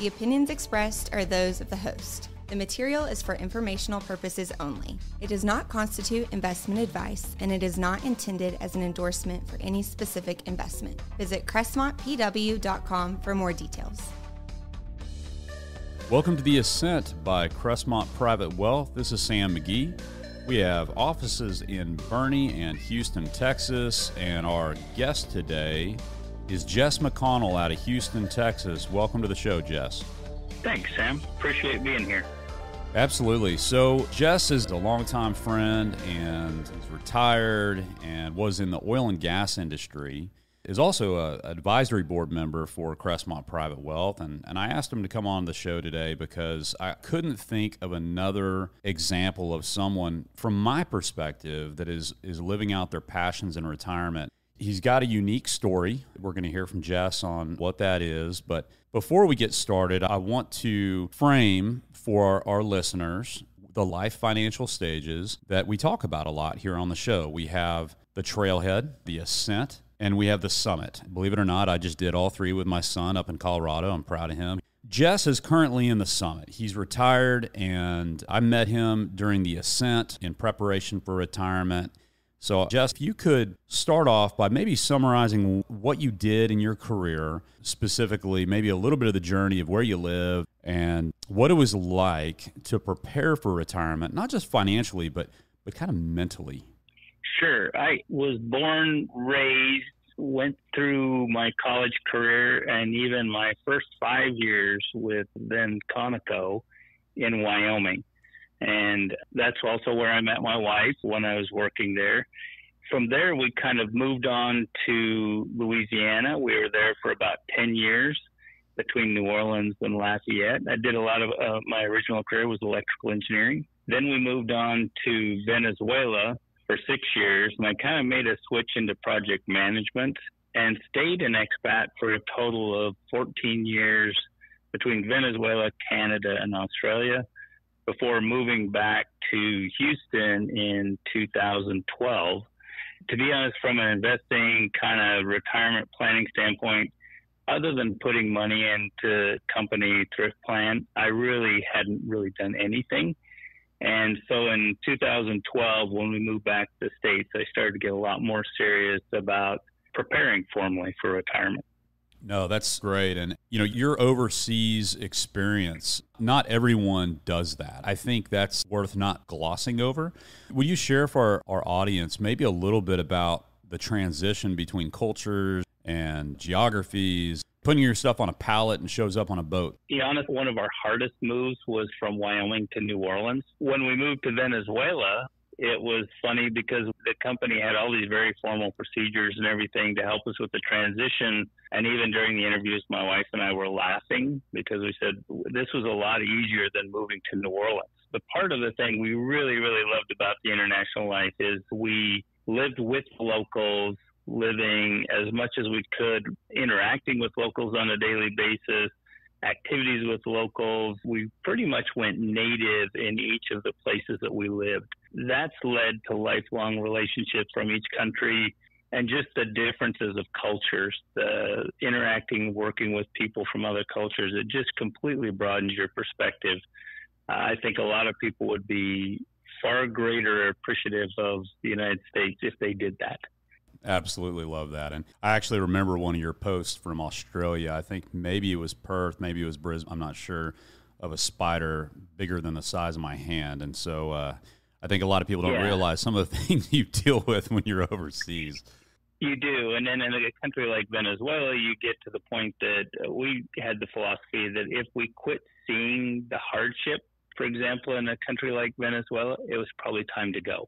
The opinions expressed are those of the host. The material is for informational purposes only. It does not constitute investment advice, and it is not intended as an endorsement for any specific investment. Visit crestmontpw.com for more details. Welcome to the Ascent by Crestmont Private Wealth. This is Sam McGee. We have offices in Boerne and Houston, Texas, and our guest today is Jess McConnell out of Houston, Texas. Welcome to the show, Jess. Thanks, Sam. Appreciate being here. Absolutely. So Jess is a longtime friend and is retired and was in the oil and gas industry. Is also an advisory board member for Crestmont Private Wealth. And I asked him to come on the show today because I couldn't think of another example of someone, from my perspective, that is living out their passions in retirement. He's got a unique story. We're going to hear from Jess on what that is. But before we get started, I want to frame for our listeners the life financial stages that we talk about a lot here on the show. We have the trailhead, the ascent, and we have the summit. Believe it or not, I just did all three with my son up in Colorado. I'm proud of him. Jess is currently in the summit. He's retired, and I met him during the ascent in preparation for retirement. So, Jess, if you could start off by maybe summarizing what you did in your career, specifically maybe a little bit of the journey of where you live and what it was like to prepare for retirement, not just financially, but kind of mentally. Sure. I was born, raised, went through my college career, and even my first 5 years with then Conoco in Wyoming. And that's also where I met my wife when I was working there. From there, we kind of moved on to Louisiana. We were there for about 10 years between New Orleans and Lafayette. I did a lot of my original career was electrical engineering. Then we moved on to Venezuela for 6 years, and I kind of made a switch into project management and stayed in expat for a total of 14 years between Venezuela, Canada, and Australia, before moving back to Houston in 2012. To be honest, from an investing kind of retirement planning standpoint, other than putting money into company thrift plan, I really hadn't really done anything. And so in 2012, when we moved back to the States, I started to get a lot more serious about preparing formally for retirement. No, that's great. And, your overseas experience, not everyone does that. I think that's worth not glossing over. Will you share for our audience maybe a little bit about the transition between cultures and geographies, putting your stuff on a pallet and shows up on a boat? To be honest, one of our hardest moves was from Wyoming to New Orleans. When we moved to Venezuela, it was funny because the company had all these very formal procedures and everything to help us with the transition. And even during the interviews, my wife and I were laughing because we said this was a lot easier than moving to New Orleans. But part of the thing we really, really loved about the international life is we lived with locals, living as much as we could, interacting with locals on a daily basis, activities with locals. We pretty much went native in each of the places that we lived. That's led to lifelong relationships from each country and just the differences of cultures, the interacting, working with people from other cultures. It just completely broadens your perspective. I think a lot of people would be far greater appreciative of the United States if they did that. Absolutely love that. And I actually remember one of your posts from Australia. I think maybe it was Perth, maybe it was Brisbane, I'm not sure, of a spider bigger than the size of my hand. And so I think a lot of people don't realize some of the things you deal with when you're overseas. You do. And then in a country like Venezuela, you get to the point that we had the philosophy that if we quit seeing the hardship, for example, in a country like Venezuela, it was probably time to go.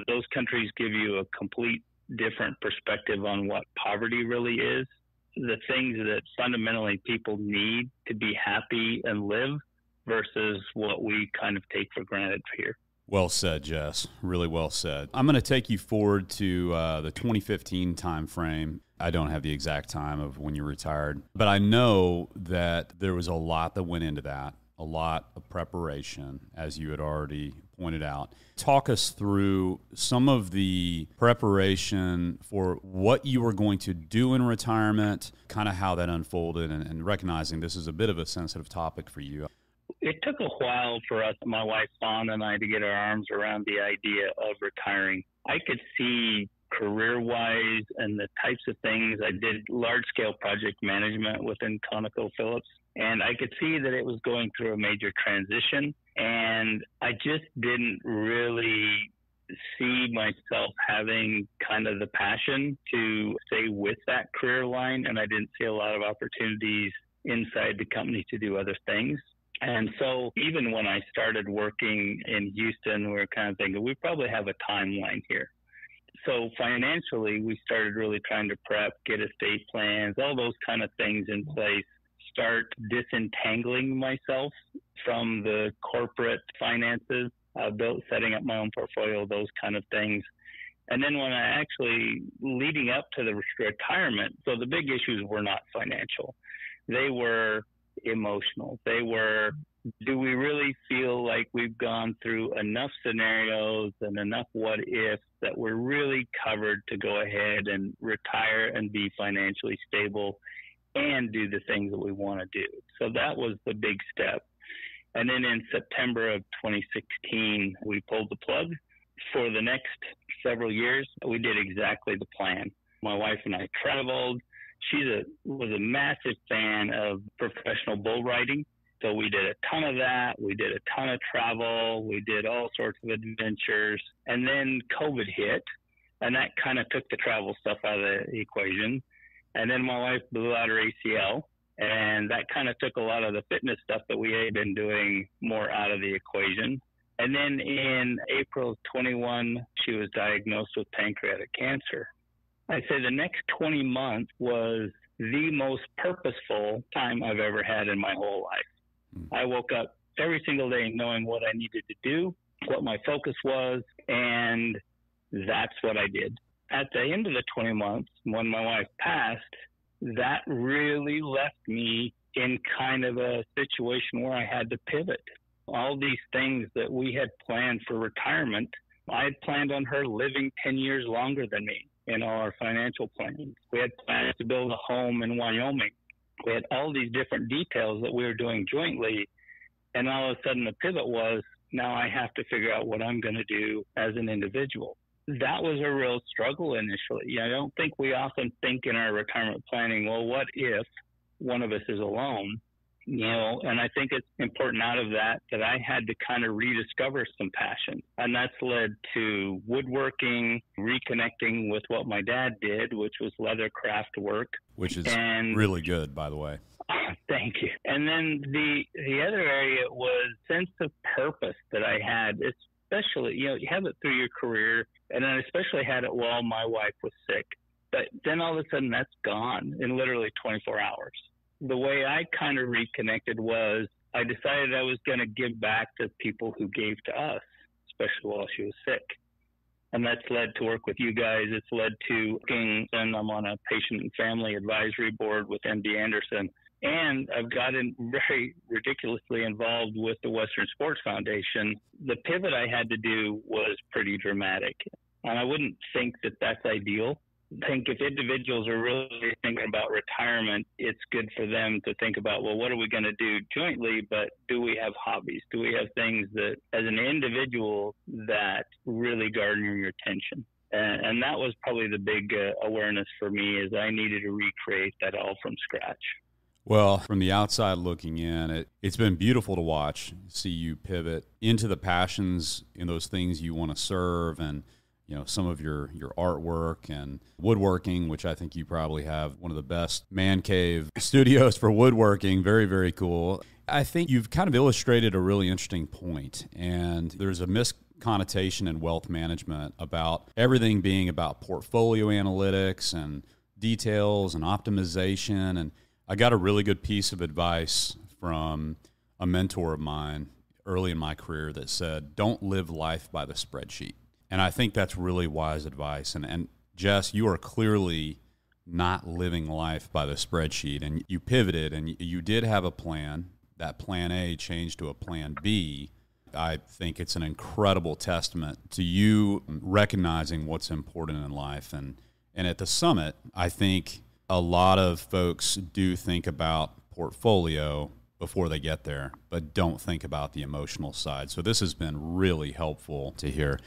Those countries give you a complete different perspective on what poverty really is, the things that fundamentally people need to be happy and live versus what we kind of take for granted here. Well said, Jess. Really well said. I'm going to take you forward to the 2015 time frame. I don't have the exact time of when you retired, but I know that there was a lot that went into that. a lot of preparation, as you had already pointed out. Talk us through some of the preparation for what you were going to do in retirement, kind of how that unfolded, and recognizing this is a bit of a sensitive topic for you. It took a while for us, my wife Fawn and I, to get our arms around the idea of retiring. I could see career-wise and the types of things. I did large-scale project management within ConocoPhillips, and I could see that it was going through a major transition, and I just didn't really see myself having kind of the passion to stay with that career line, and I didn't see a lot of opportunities inside the company to do other things. And so even when I started working in Houston, we were kind of thinking we probably have a timeline here. So financially, we started really trying to prep, get estate plans, all those kind of things in place, start disentangling myself from the corporate finances, setting up my own portfolio, those kind of things. And then when I actually, leading up to the retirement, so the big issues were not financial. They were emotional. They were, do we really feel like we've gone through enough scenarios and enough what ifs that we're really covered to go ahead and retire and be financially stable and do the things that we want to do? So that was the big step. And then in September of 2016, we pulled the plug. For the next several years, we did exactly the plan. My wife and I traveled. She was a massive fan of professional bull riding. So we did a ton of that. We did a ton of travel. We did all sorts of adventures. And then COVID hit, and that kind of took the travel stuff out of the equation. And then my wife blew out her ACL, and that kind of took a lot of the fitness stuff that we had been doing more out of the equation. And then in April of 21, she was diagnosed with pancreatic cancer. I'd say the next 20 months was the most purposeful time I've ever had in my whole life. I woke up every single day knowing what I needed to do, what my focus was, and that's what I did. At the end of the 20 months, when my wife passed, that really left me in kind of a situation where I had to pivot. All these things that we had planned for retirement, I had planned on her living 10 years longer than me in all our financial plans. We had plans to build a home in Wyoming. We had all these different details that we were doing jointly, and all of a sudden the pivot was, now I have to figure out what I'm going to do as an individual. That was a real struggle initially. I don't think we often think in our retirement planning, well, what if one of us is alone? And I think it's important out of that I had to kind of rediscover some passion. And that's led to woodworking, reconnecting with what my dad did, which was leather craft work. Which is really good, by the way. Thank you. And then the other area was sense of purpose that I had, especially, you have it through your career, and I especially had it while my wife was sick. But then all of a sudden that's gone in literally 24 hours. The way I kind of reconnected was I decided I was going to give back to people who gave to us, especially while she was sick. And that's led to work with you guys. It's led to working, and I'm on a patient and family advisory board with MD Anderson. And I've gotten very ridiculously involved with the Western Sports Foundation. The pivot I had to do was pretty dramatic. And I wouldn't think that that's ideal. I think if individuals are really thinking about retirement, it's good for them to think about, well, what are we going to do jointly, but do we have hobbies? Do we have things that, as an individual, that really garner your attention? And that was probably the big awareness for me, is I needed to recreate that all from scratch. Well, from the outside looking in, it's been beautiful to watch, see you pivot into the passions in those things you want to serve, and some of your artwork and woodworking, which I think you probably have one of the best man cave studios for woodworking. Very, very cool. I think you've kind of illustrated a really interesting point, and there's a misconnotation in wealth management about everything being about portfolio analytics and details and optimization. And I got a really good piece of advice from a mentor of mine early in my career that said, don't live life by the spreadsheet. And I think that's really wise advice. And Jess, you are clearly not living life by the spreadsheet, and you pivoted, and you did have a plan that plan A changed to a plan B. I think it's an incredible testament to you recognizing what's important in life. And at the summit, I think a lot of folks do think about portfolio before they get there, but don't think about the emotional side. So this has been really helpful to hear.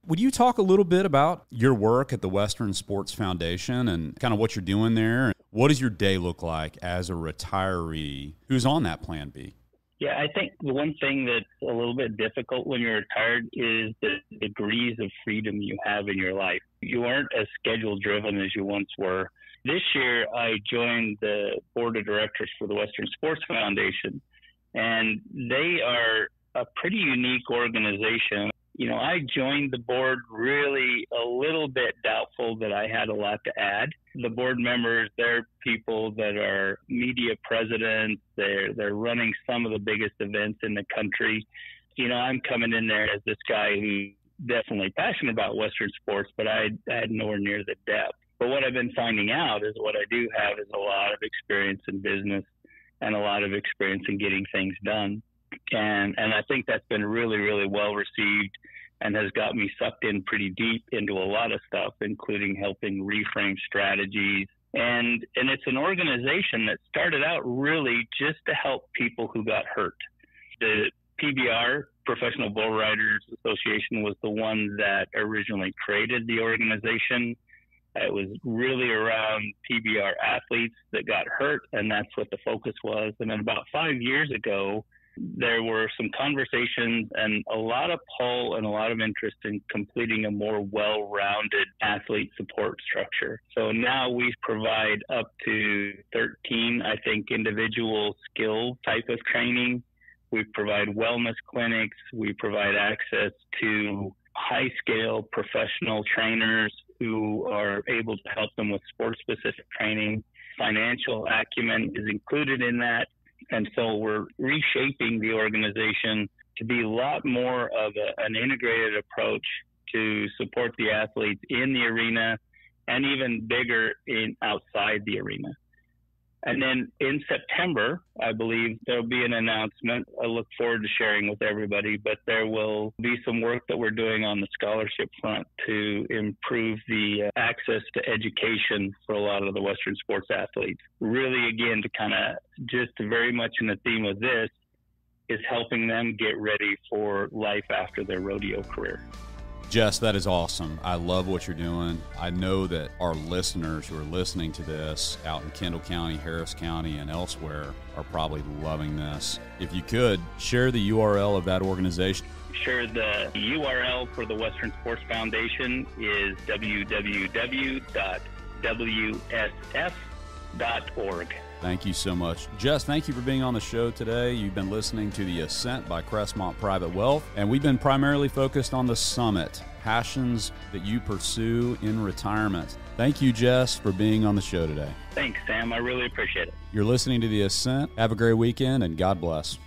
Would you talk a little bit about your work at the Western Sports Foundation and kind of what you're doing there? What does your day look like as a retiree who's on that plan B? Yeah, I think the one thing that's a little bit difficult when you're retired is the degrees of freedom you have in your life. You aren't as schedule driven as you once were. This year, I joined the board of directors for the Western Sports Foundation, and they are a pretty unique organization. You know, I joined the board really a little bit doubtful that I had a lot to add. The board members, they're people that are media presidents. They're running some of the biggest events in the country. You know, I'm coming in there as this guy who's definitely passionate about Western sports, but I had nowhere near the depth. But what I've been finding out is what I do have is a lot of experience in business and a lot of experience in getting things done. And I think that's been really, really well received and has got me sucked in pretty deep into a lot of stuff, including helping reframe strategies. And it's an organization that started out really just to help people who got hurt. The PBR, Professional Bull Riders Association, was the one that originally created the organization. It was really around PBR athletes that got hurt, and that's what the focus was. And then about 5 years ago, there were some conversations and a lot of pull and a lot of interest in completing a more well-rounded athlete support structure. So now we provide up to 13, I think, individual skill type of training. We provide wellness clinics. We provide access to high-scale professional trainers who are able to help them with sport-specific training. Financial acumen is included in that. And so we're reshaping the organization to be a lot more of an integrated approach to support the athletes in the arena and even bigger outside the arena. And then in September, I believe there'll be an announcement. I look forward to sharing with everybody, but there will be some work that we're doing on the scholarship front to improve the access to education for a lot of the Western sports athletes. Really, again, to kind of just very much in the theme of this is helping them get ready for life after their rodeo career. Jess, that is awesome. I love what you're doing. I know that our listeners who are listening to this out in Kendall County, Harris County, and elsewhere are probably loving this. If you could, share the URL of that organization. Sure. The URL for the Western Sports Foundation is www.wsf.org. Thank you so much. Jess, thank you for being on the show today. You've been listening to the Ascent by Crestmont Private Wealth, and we've been primarily focused on the summit, passions that you pursue in retirement. Thank you, Jess, for being on the show today. Thanks, Sam. I really appreciate it. You're listening to the Ascent. Have a great weekend, and God bless.